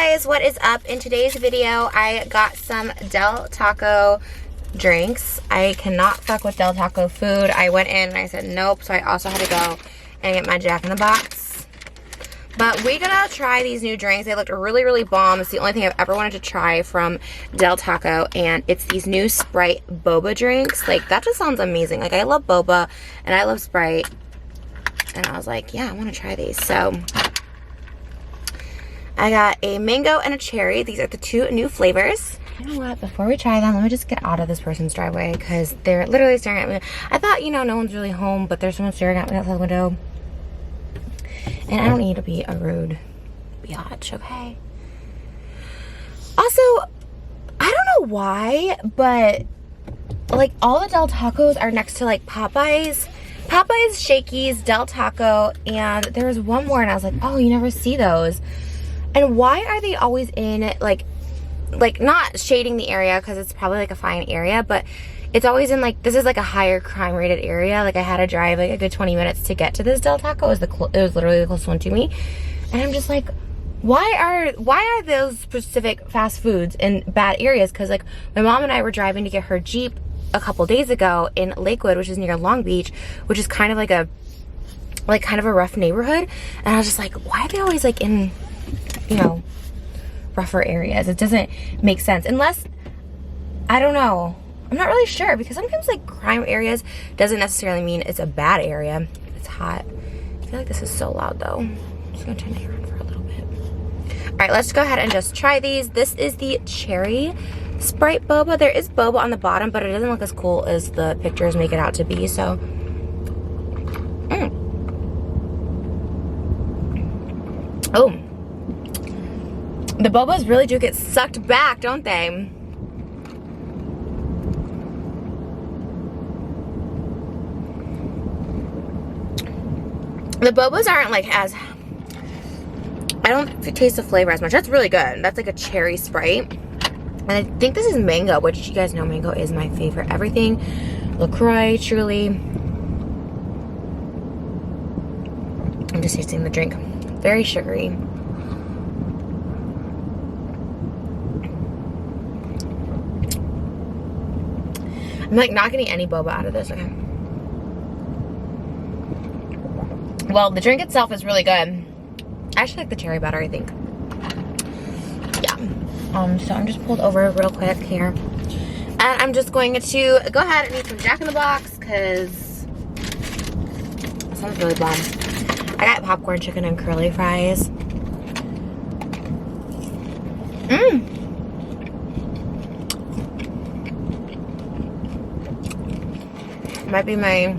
guys, what is up? In today's video, I got some Del Taco drinks. I cannot fuck with Del Taco food. I went in and I said nope, so I also had to go and get my Jack in the Box. But we're gonna try these new drinks. They looked really, really bomb. It's the only thing I've ever wanted to try from Del Taco, and it's these new Sprite Boba drinks. Like, that just sounds amazing. Like, I love Boba and I love Sprite, and I was like, yeah, I want to try these. So I got a mango and a cherry. These are the two new flavors. You know what? Before we try them, let me just get out of this person's driveway because they're literally staring at me. I thought, you know, no one's really home, but there's someone staring at me outside the window. And I don't need to be a rude biatch, okay? Also, I don't know why, but like all the Del Tacos are next to like Popeyes, Shakey's, Del Taco, and there was one more and I was like, oh, you never see those. And why are they always in like not shading the area because it's probably like a fine area, but it's always in like, this is like a higher crime rated area. Like, I had to drive like a good 20 minutes to get to this Del Taco. It was literally the closest one to me. And I'm just like, why are those specific fast foods in bad areas? Because like my mom and I were driving to get her Jeep a couple days ago in Lakewood, which is near Long Beach, which is kind of like a rough neighborhood. And I was just like, why are they always like in, you know, rougher areas? It doesn't make sense. Unless, I don't know, I'm not really sure, because sometimes like crime areas doesn't necessarily mean it's a bad area. It's hot. I feel like this is so loud though. I'm just gonna turn it around for a little bit. All right, let's go ahead and just try these. This is the cherry Sprite Boba. There is Boba on the bottom, but it doesn't look as cool as the pictures make it out to be, so. Oh. The Bobas really do get sucked back, don't they? The Bobas aren't like as, I don't taste the flavor as much. That's really good. That's like a cherry Sprite. And I think this is mango, which you guys know mango is my favorite everything. LaCroix, truly. I'm just tasting the drink. Very sugary. I'm like not getting any boba out of this, okay? Well, the drink itself is really good. I actually like the cherry better, I think. Yeah. So I'm just pulled over real quick here. And I'm just going to go ahead and eat some Jack in the Box because that sounds really bomb. I got popcorn, chicken, and curly fries. Might be my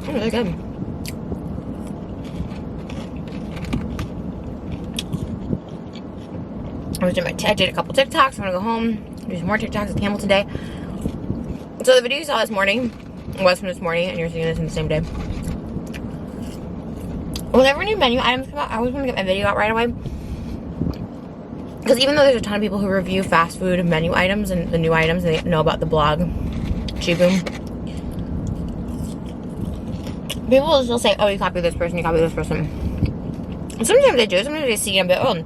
really good. I did a couple TikToks. I'm gonna go home, do some more TikToks with Campbell today. So the video you saw this morning was from this morning, and you're seeing this in the same day. Whenever new menu items come out, I always want to get my video out right away. Because even though there's a ton of people who review fast food menu items and the new items, and they know about the blog, Chiboom, people will still say, oh, you copy this person, you copy this person. And sometimes they do. Sometimes they see it and be, oh, I'm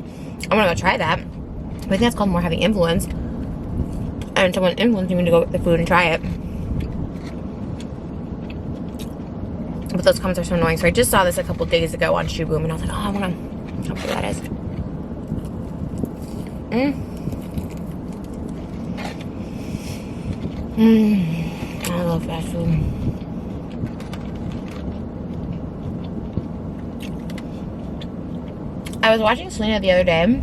going to go try that. But I think that's called more having influence. And someone influencing me to go get the food and try it. But those comments are so annoying. So I just saw this a couple days ago on Chiboom, and I was like, oh, I want to know what that is. I love fast food. I was watching Selena the other day.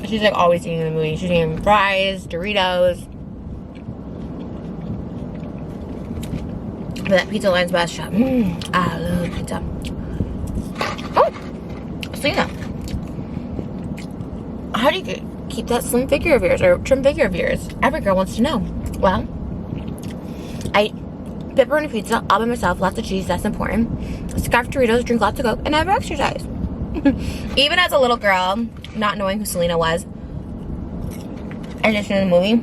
She's like always eating in the movie. She's eating fries, Doritos. But that Pizza Line's best shop. I love pizza. Oh, Selena. How do you keep that slim figure of yours or trim figure of yours? Every girl wants to know. Well, I pepperoni pizza all by myself, lots of cheese, that's important. Scarf Doritos, drink lots of Coke, and never exercise. Even as a little girl, not knowing who Selena was, and just in the movie,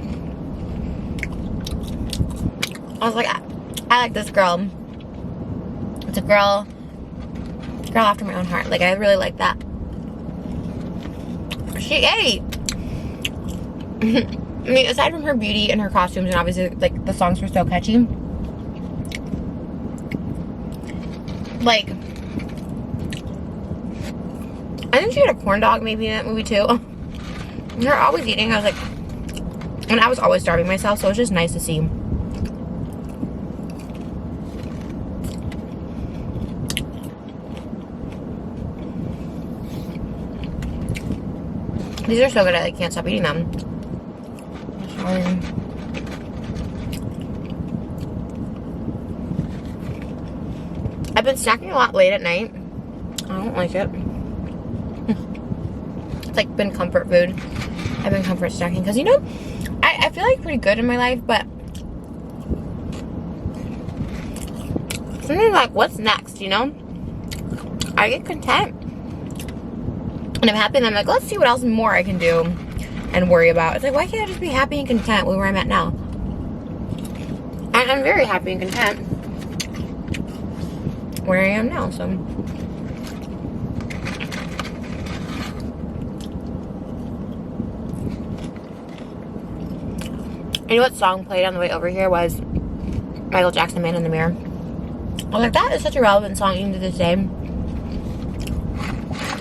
I was like, I like this girl. It's a girl after my own heart. Like, I really like that. She ate. I mean, aside from her beauty and her costumes, and obviously, like, the songs were so catchy. Like, I think she had a corn dog maybe in that movie too. They're always eating. I was like, and I was always starving myself, so it was just nice to see. These are so good, I like, can't stop eating them. I've been snacking a lot late at night. I don't like it. It's like been comfort food. I've been comfort snacking because, you know, I feel like pretty good in my life, but something like, what's next, you know? I get content. And I'm happy, and I'm like, let's see what else more I can do and worry about. It's like, why can't I just be happy and content with where I'm at now? And I'm very happy and content where I am now, so. You know what song played on the way over here was Michael Jackson, Man in the Mirror. I was like, that is such a relevant song even to this day.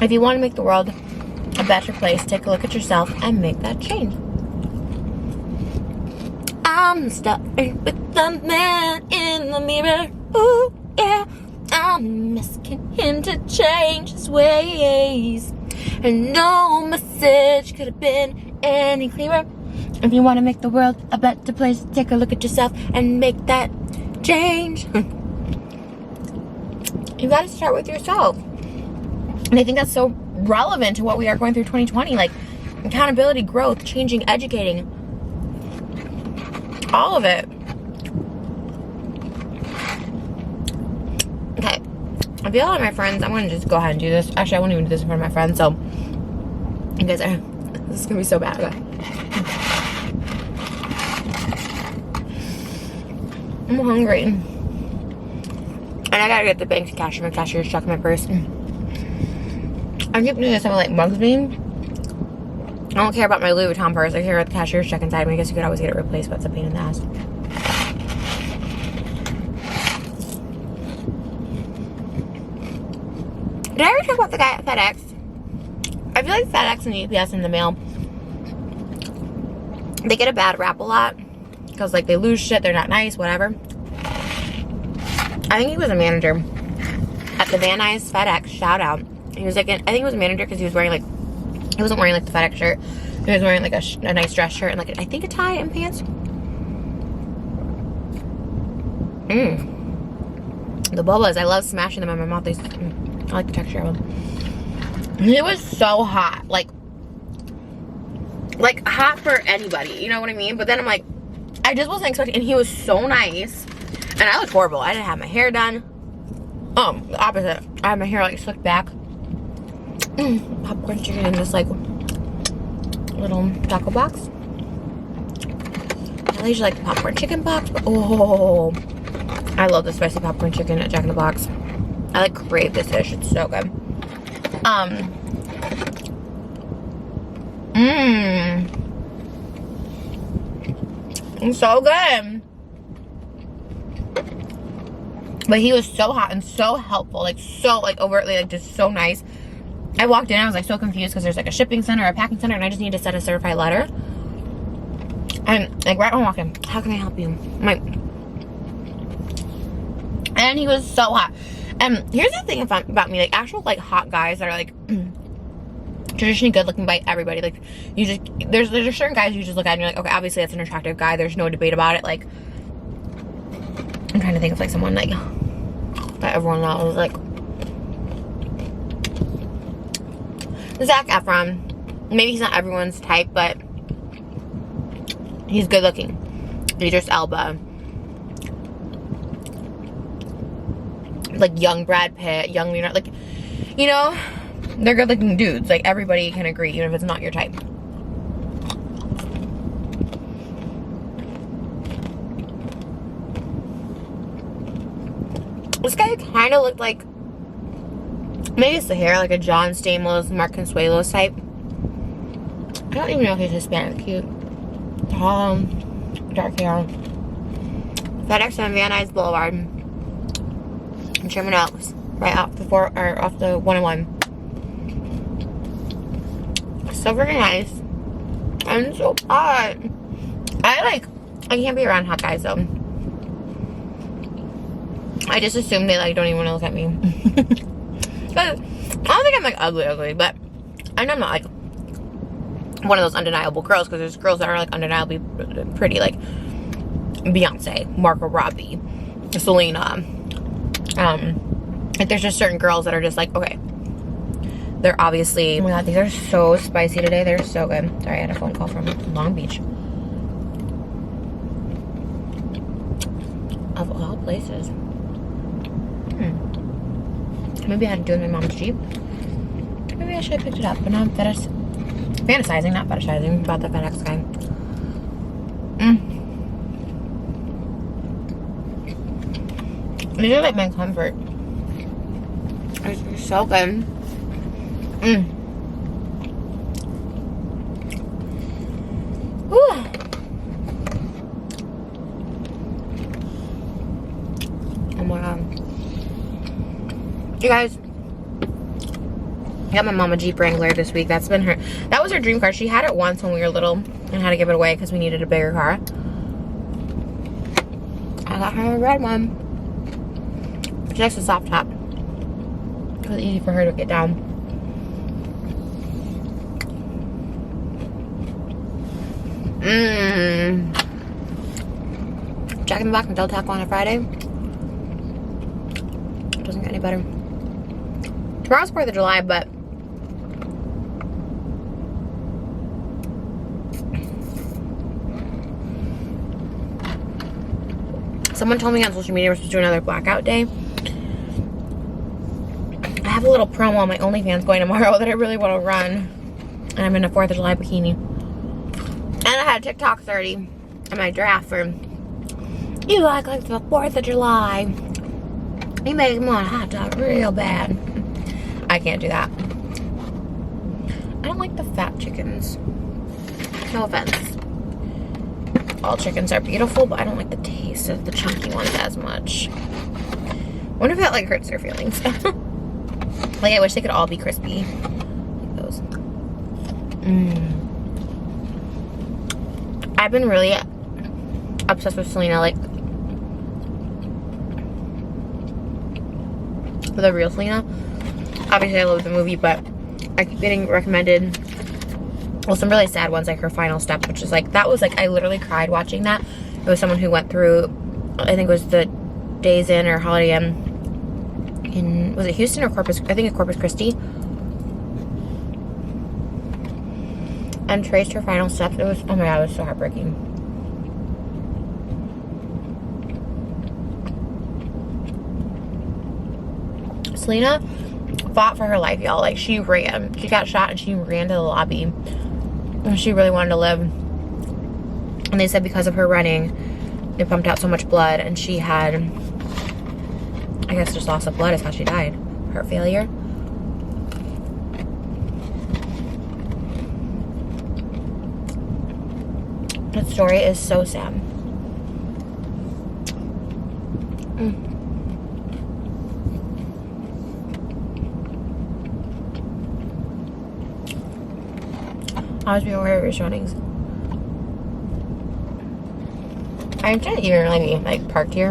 If you want to make the world a better place, take a look at yourself and make that change. I'm starting with the man in the mirror. Ooh, yeah. I'm asking him to change his ways. And no message could have been any clearer. If you want to make the world a better place, take a look at yourself and make that change. You got to start with yourself. And I think that's so relevant to what we are going through 2020. Like, accountability, growth, changing, educating. All of it. Okay. I feel like my friends, I'm going to just go ahead and do this. Actually, I won't even do this in front of my friends. So, you guys are, this is going to be so bad. Okay. I'm hungry. And I gotta get the bank's cash in my cashier's check in my purse. I keep doing this, something like bugs me. I don't care about my Louis Vuitton purse. I care about the cashier's check inside me. I guess you could always get it replaced, but it's a pain in the ass. Did I ever talk about the guy at FedEx? I feel like FedEx and UPS in the mail, they get a bad rap a lot. Because, like, they lose shit, they're not nice, whatever. I think he was a manager at the Van Nuys FedEx, shout out. He was like, I think he was a manager because he was wearing, like, he wasn't wearing, like, the FedEx shirt. He was wearing, like, a nice dress shirt and, like, I think a tie and pants. The Bobas, I love smashing them in my mouth. I like the texture of them. It was so hot. Like, hot for anybody, you know what I mean? But then I'm like, I just wasn't expecting, and he was so nice. And I looked horrible. I didn't have my hair done. The opposite. I had my hair, like, slicked back. Popcorn chicken in this, like, little taco box. I usually like the popcorn chicken box, but oh, I love the spicy popcorn chicken at Jack in the Box. I, like, crave this dish. It's so good. It's so good. But he was so hot and so helpful. Like, so, like, overtly, like, just so nice. I walked in, I was, like, so confused because there's, like, a shipping center, a packing center, and I just need to send a certified letter. And, like, right when I walked in, how can I help you? I'm like, and he was so hot. And here's the thing about me, like, actual, like, hot guys that are, like, traditionally good looking by everybody. Like, you just, there's certain guys you just look at and you're like, okay, obviously that's an attractive guy. There's no debate about it. Like, I'm trying to think of, like, someone, like, that everyone knows, like, Zac Efron. Maybe he's not everyone's type, but he's good looking. Idris Elba. Like, young Brad Pitt, young Leonardo, like, you know, they're good looking dudes. Like, everybody can agree, even if it's not your type. This guy kind of looked like, maybe it's the hair, like a John Stamos, Mark Consuelos type. I don't even know if he's Hispanic. Cute. Tall, dark hair. FedEx on Van Nuys Boulevard in Sherman Oaks, right off the off the 101. So very nice. And so hot. I can't be around hot guys though. I just assume they like don't even want to look at me. But I don't think I'm like ugly, but I know I'm not like one of those undeniable girls, because there's girls that are like undeniably pretty, like Beyonce, Margot Robbie, Selena. Like there's just certain girls that are just like, okay, they're obviously, oh my god, these are so spicy today. They're so good. Sorry, I had a phone call from Long Beach. Of all places. Maybe I had to do it with my mom's Jeep. Maybe I should have picked it up, but now I'm fantasizing, not fetishizing, about the FedEx guy. These are like my comfort. They're so good. Whew. Oh my god. You guys, I got my mom a Jeep Wrangler this week. That was her dream car. She had it once when we were little and had to give it away because we needed a bigger car. I got her a red one. She likes a soft top. It was easy for her to get down. Jack in the Box and Del Taco on a Friday. Doesn't get any better. Tomorrow's 4th of July, but someone told me on social media we're supposed to do another blackout day. I have a little promo on my OnlyFans going tomorrow that I really want to run. And I'm in a 4th of July bikini. And I had a TikTok 30 in my draft for, you act like the 4th of July. You make me want a hot dog real bad. I can't do that. I don't like the fat chickens. No offense. All chickens are beautiful, but I don't like the taste of the chunky ones as much. I wonder if that like hurts their feelings. Like I wish they could all be crispy. Like those. I've been really obsessed with Selena, like the real Selena. Obviously I love the movie, but I keep getting recommended, well, some really sad ones, like her final steps, which is like, that was like, I literally cried watching that. It was someone who went through, I think it was the Days Inn or Holiday Inn in, was it Houston or Corpus, I think it's Corpus Christi, and traced her final steps. It was, oh my god, it was so heartbreaking. Selena fought for her life, y'all. Like, she ran. She got shot and she ran to the lobby. And she really wanted to live. And they said because of her running, it pumped out so much blood, and she had, I guess, just loss of blood is how she died. Heart failure. That story is so sad. Always be aware of your surroundings. I'm trying to even really be like parked here.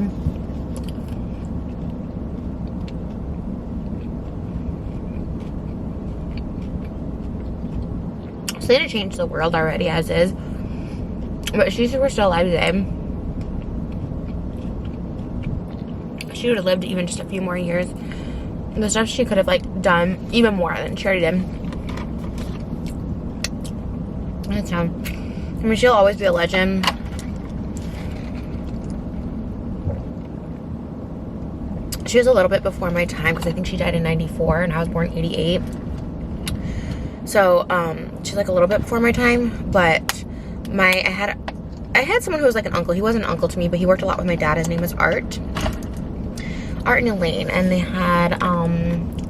Selena changed the world already as is, but she said we're still alive today. She would have lived even just a few more years. The stuff she could have like done even more than she already did. That's I mean, she'll always be a legend. She was a little bit before my time because I think she died in 94 and I was born 88. So, she's like a little bit before my time, but I had someone who was like an uncle. He wasn't an uncle to me, but he worked a lot with my dad. His name was Art. Art and Elaine, and they had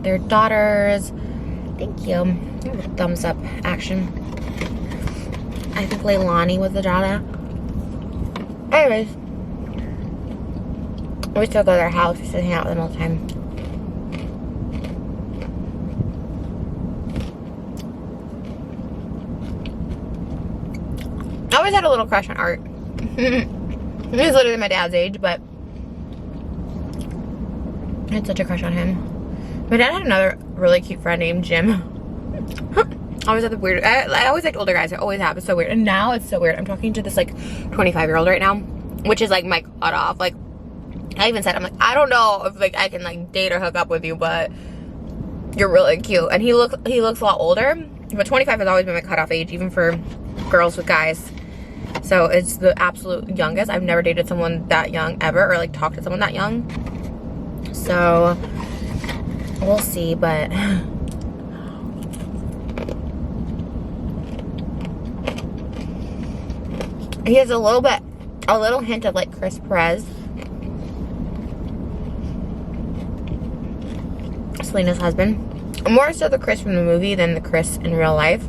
their daughters. Thank you. Thumbs up action. I think Leilani was the daughter. Anyways, we still go to their house. We still hang out with them all the time. I always had a little crush on Art. He's literally my dad's age, but I had such a crush on him. My dad had another really cute friend named Jim. I always had the weird. I always liked older guys. I always have. It's so weird. And now it's so weird. I'm talking to this like 25-year-old right now, which is like my cutoff. Like I even said, I'm like, I don't know if like I can like date or hook up with you, but you're really cute. And he looks a lot older, but 25 has always been my cutoff age, even for girls with guys. So it's the absolute youngest. I've never dated someone that young ever, or like talked to someone that young. So we'll see, but he has a little hint of like Chris Perez, Selena's husband. More so the Chris from the movie than the Chris in real life.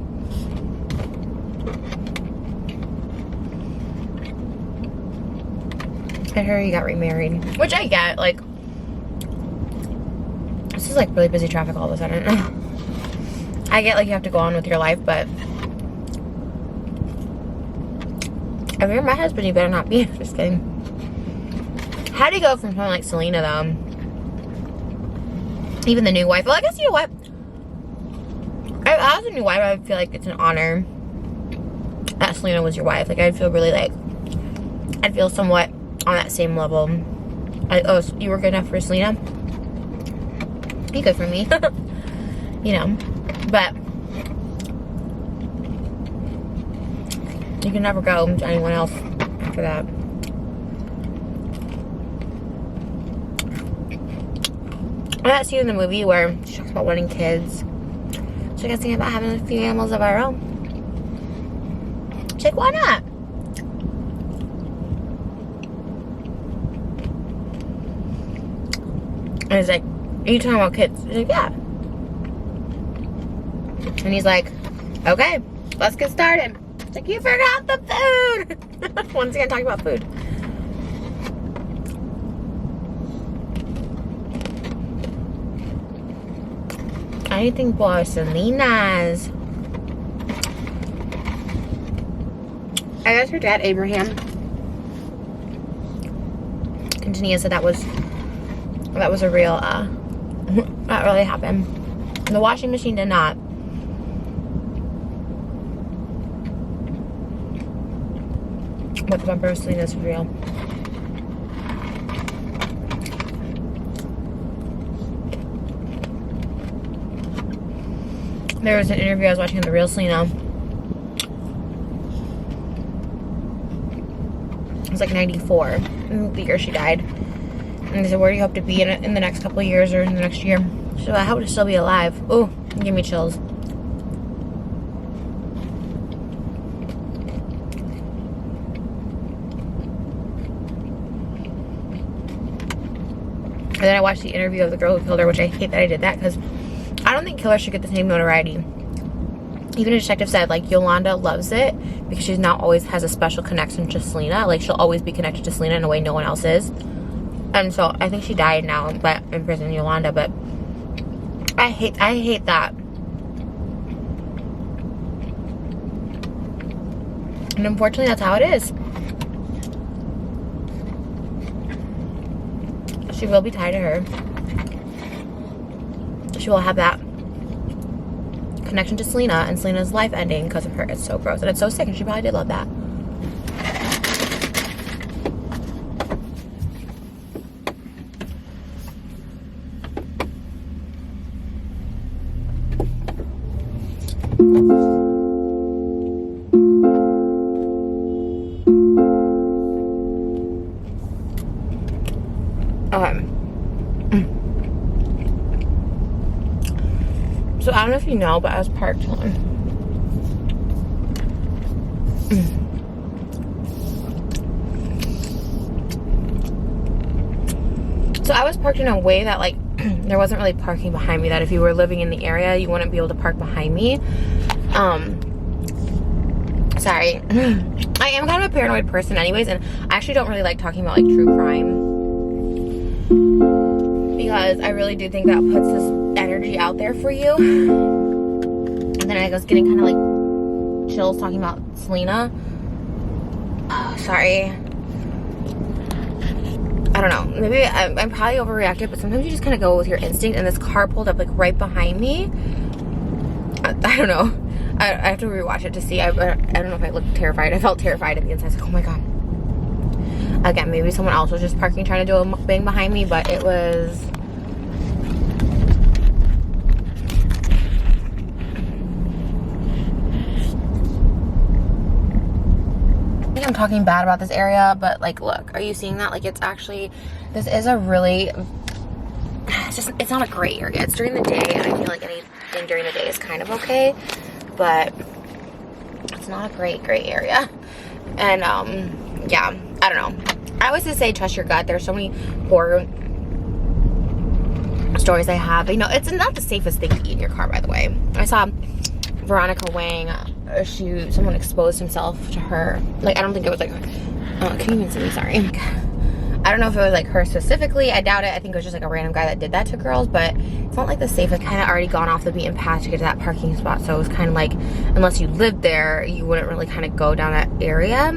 I heard he got remarried, which I get. Like, this is like really busy traffic all of a sudden. I get like you have to go on with your life, but if you're my husband, you better not be. Just kidding. How do you go from someone like Selena though? Even the new wife. Well, I guess you know what? If I was a new wife, I would feel like it's an honor that Selena was your wife. Like, I'd feel really like, I'd feel somewhat on that same level. Oh, so you were good enough for Selena? You good for me. You know. But you can never go to anyone else after that. That scene in the movie where she talks about wanting kids. She gets thinking about having a few animals of our own. She's like, why not? And he's like, are you talking about kids? She's like, yeah. And he's like, okay, let's get started. It's like, you forgot the food. Once again, talking about food. Anything for Selena's. I guess her dad, Abraham, and Tania said that was a real, that really happened. The washing machine did not. But the bumper of Selena's real. There was an interview I was watching of the real Selena. It was like 94, the year she died. And they said, where do you hope to be in the next couple of years or in the next year? So I hope to still be alive. Ooh, give me chills. And then I watched the interview of the girl who killed her, which I hate that I did that because I don't think killer should get the same notoriety. Even a detective said, like, Yolanda loves it because she's now always has a special connection to Selena. Like, she'll always be connected to Selena in a way no one else is. And so I think she died now, but in prison, Yolanda. But I hate that. And unfortunately, that's how it is. She will be tied to her. She will have that connection to Selena and Selena's life ending because of her. It's so gross and it's so sick, and she probably did love that. So I don't know if you know, but I was parked on. So So I was parked in a way that like there wasn't really parking behind me, that if you were living in the area you wouldn't be able to park behind me. Sorry. I am kind of a paranoid person anyways, and I actually don't really like talking about like true crime, because I really do think that puts this energy out there for you. And then I was getting kind of like chills talking about Selena. Oh, sorry. I don't know. Maybe I'm probably overreacted, but sometimes you just kind of go with your instinct, and this car pulled up like right behind me. I don't know. I have to rewatch it to see. I don't know if I looked terrified. I felt terrified at the inside. I was like, oh my god. Again, maybe someone else was just parking trying to do a mukbang behind me, but it was... I think I'm talking bad about this area, but like, look, are you seeing that? Like, it's actually, this is a really, it's not a great area. It's during the day, and I feel like anything during the day is kind of okay, but it's not a great area. And yeah, I don't know. I always just say trust your gut. There's so many horror stories I have. You know, it's not the safest thing to eat in your car, by the way. I saw Veronica Wang, someone exposed himself to her. Like, I don't think it was like, can you even see me? Sorry. I don't know if it was like her specifically. I doubt it. I think it was just like a random guy that did that to girls, but it's not like the safest. Kind of already gone off the beaten path to get to that parking spot. So it was kind of like, unless you lived there, you wouldn't really kind of go down that area.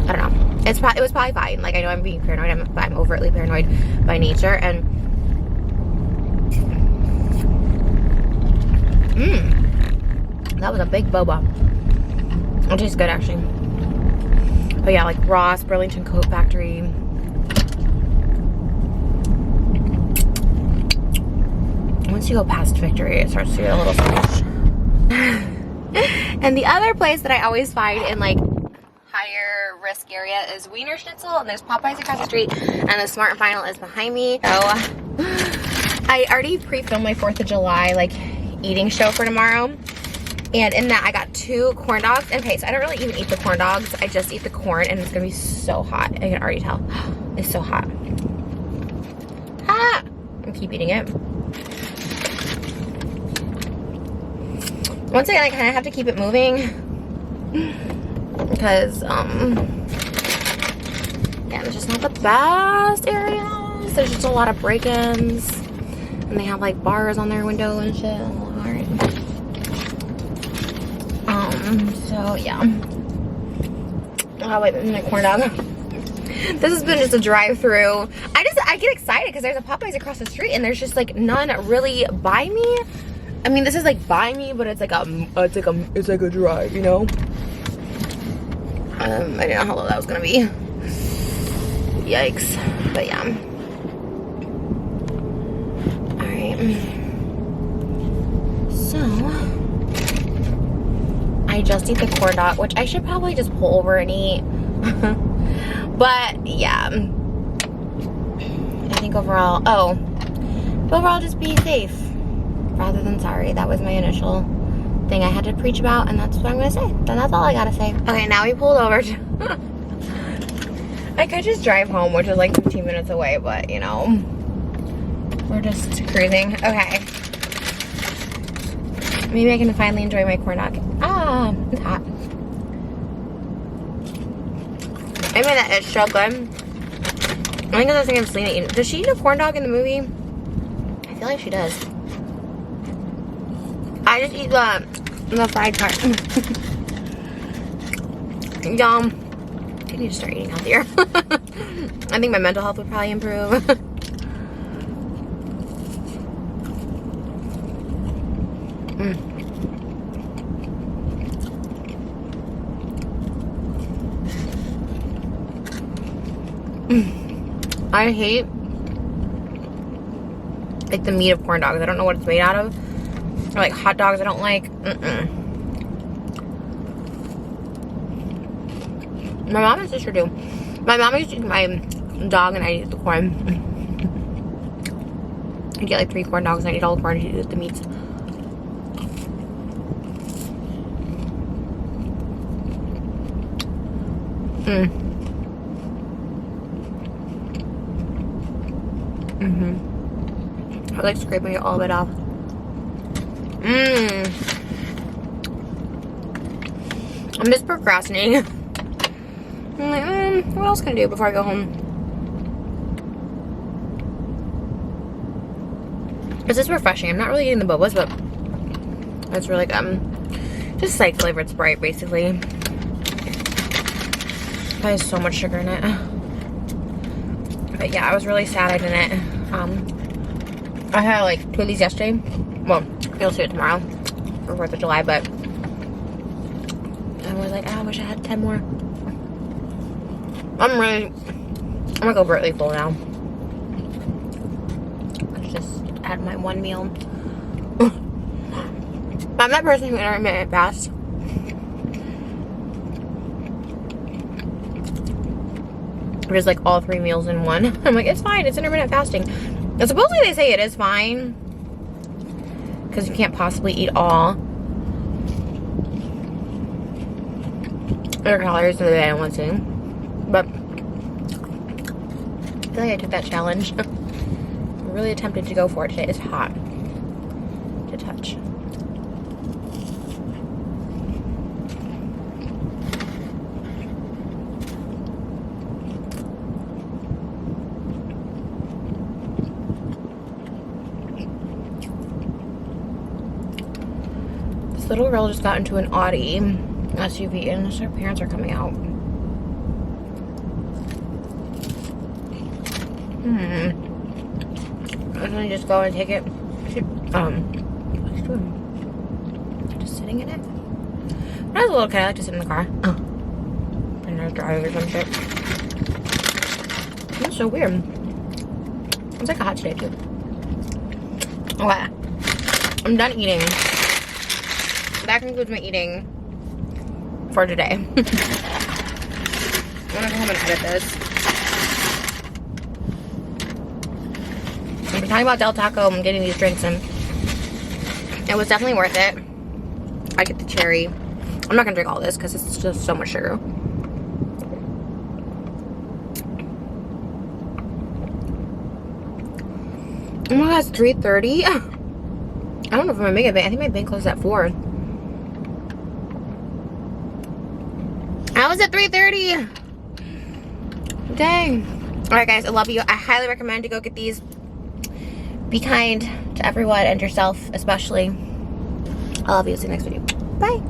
I don't know. It was probably fine. Like, I know I'm being paranoid. I'm overtly paranoid by nature. And that was a big boba. It tastes good, actually. But yeah, like Ross, Burlington Coat Factory. Once you go past Victory, it starts to get a little sketch. And the other place that I always find in like higher risk area is Wiener Schnitzel, and there's Popeyes across the street, and the Smart and Final is behind me. So I already pre-filmed my 4th of July like eating show for tomorrow. And in that, I got 2 corn dogs. Okay, so I don't really even eat the corn dogs. I just eat the corn, and it's gonna be so hot. I can already tell. It's so hot. Ah! I keep eating it. Once again, I kind of have to keep it moving because, yeah, it's just not the best areas. There's just a lot of break-ins, and they have like bars on their window and shit. Alright. So yeah. Oh wait, my corn dog. This has been just a drive-through. I get excited because there's a Popeyes across the street, and there's just like none really by me. I mean, this is like by me, but it's like a drive, you know. I didn't know how low that was gonna be. Yikes. But yeah. All right. So I just eat the corn dog, which I should probably just pull over and eat. But yeah, I think overall, just be safe rather than sorry. That was my initial thing I had to preach about, and that's what I'm gonna say. Then that's all I gotta say. Okay, now we pulled over to I could just drive home, which is like 15 minutes away, but you know, we're just cruising. Okay. Maybe I can finally enjoy my corn dog. Ah, it's hot. I mean, that it's so good. I think that's the thing of Selena eating. Does she eat a corn dog in the movie? I feel like she does. I just eat the fried part. Yum. I need to start eating healthier. I think my mental health would probably improve. I hate like the meat of corn dogs. I don't know what it's made out of. Or like hot dogs I don't like. My mom and sister do. My mom used to eat my dog and I eat the corn. I get like 3 corn dogs and I eat all the corn and she eats the meats. I was like scraping it all of it off. I'm just procrastinating. I'm like, what else can I do before I go home? This is refreshing. I'm not really eating the bobas, but it's really good. Just like flavored Sprite, basically. It has so much sugar in it. But yeah, I was really sad I didn't. I had like 2 of these yesterday. Well, you'll see it tomorrow for 4th of July, but I was like, oh, I wish I had 10 more. I'm gonna go really full now. Let's just add my 1 meal. I'm that person who intermittent fasts. Just like all 3 meals in one. I'm like, it's fine, it's intermittent fasting. And supposedly they say it is fine, because you can't possibly eat all your calories in the day at one sitting. But I feel like I took that challenge. I'm really tempted to go for it today. It's hot to touch. This little girl just got into an Audi SUV and her parents are coming out. I'm gonna just go and take it. What's she doing? Just sitting in it? When I was a little kid, I liked to sit in the car. And I was driving or some shit. That's so weird. It's like a hot today too. Okay. I'm done eating. That concludes my eating for today. I'm gonna go home and edit this. I've been talking about Del Taco and getting these drinks, and it was definitely worth it. I get the cherry. I'm not gonna drink all this because it's just so much sugar. Oh my god, it's 3:30. I don't know if I'm gonna make it, but I think my bank closed at 4. I was at 3:30. Dang. Alright guys, I love you. I highly recommend to go get these. Be kind to everyone and yourself especially. I love you. See you next video. Bye.